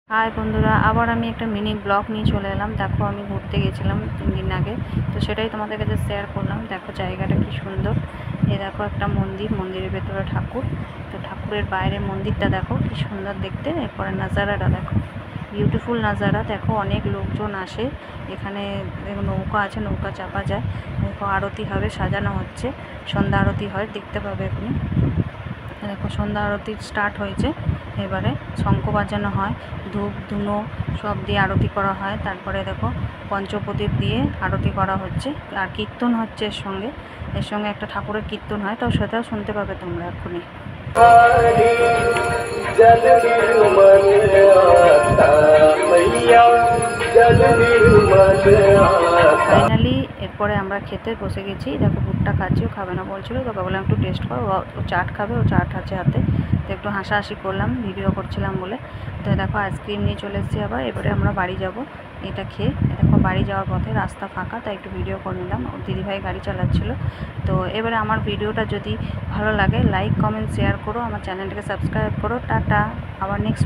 High বন্ধুরা, আবার আমি একটা মিনি ব্লগ নিয়ে চলে এলাম। দেখো, আমি ঘুরতে গেছিলাম 3 দিন আগে, তো সেটাই তোমাদের কাছে শেয়ার করলাম। দেখো জায়গাটা কি সুন্দর। এই দেখো একটা মন্দির, মন্দিরের ভেতরে ঠাকুর। তো ঠাকুরের বাইরে মন্দিরটা দেখো কি সুন্দর দেখতে। এরপরে নাজারাটা দেখো, বিউটিফুল নাজারা। দেখো অনেক লোকজন আসে এখানে। নৌকা আছে, নৌকা চাপা যায়। দেখো আরতি হবে, সাজানো হচ্ছে, সন্ধ্যা আরতি হয়, দেখতে পাবে এখনই। দেখো সন্ধ্যা আরতি স্টার্ট হয়েছে। এবারে শঙ্খ বাজানো হয়, ধূপ ধুনো সব দিয়ে আরতি করা হয়। তারপরে দেখো পঞ্চপ্রদীপ দিয়ে আরতি করা হচ্ছে, আর কীর্তন হচ্ছে এর সঙ্গে একটা ঠাকুরের কীর্তন হয়, তো সেটাও শুনতে পাবে তোমরা এক্ষুনি। ফাইনালি এরপরে আমরা খেতে বসে গেছি। দেখো ভুট্টা খাচ্ছিও, খাবে না বলছিল, তোকে বললাম একটু টেস্ট করো। ও চাট খাবে, ও চাট আছে হাতে, তো একটু হাসাহাসি করলাম ভিডিও করছিলাম বলে। তো দেখো আইসক্রিম নিয়ে চলে এসেছি আবার। এবারে আমরা বাড়ি যাব এটা খেয়ে। দেখো বাড়ি যাওয়ার পথে রাস্তা ফাঁকা, তাই একটু ভিডিও করে নিলাম। ওর দিদিভাই গাড়ি চালাচ্ছিল। তো এবারে আমার ভিডিওটা যদি ভালো লাগে লাইক কমেন্ট শেয়ার করো, আমার চ্যানেলটাকে সাবস্ক্রাইব করো। টাটা, আবার নেক্সট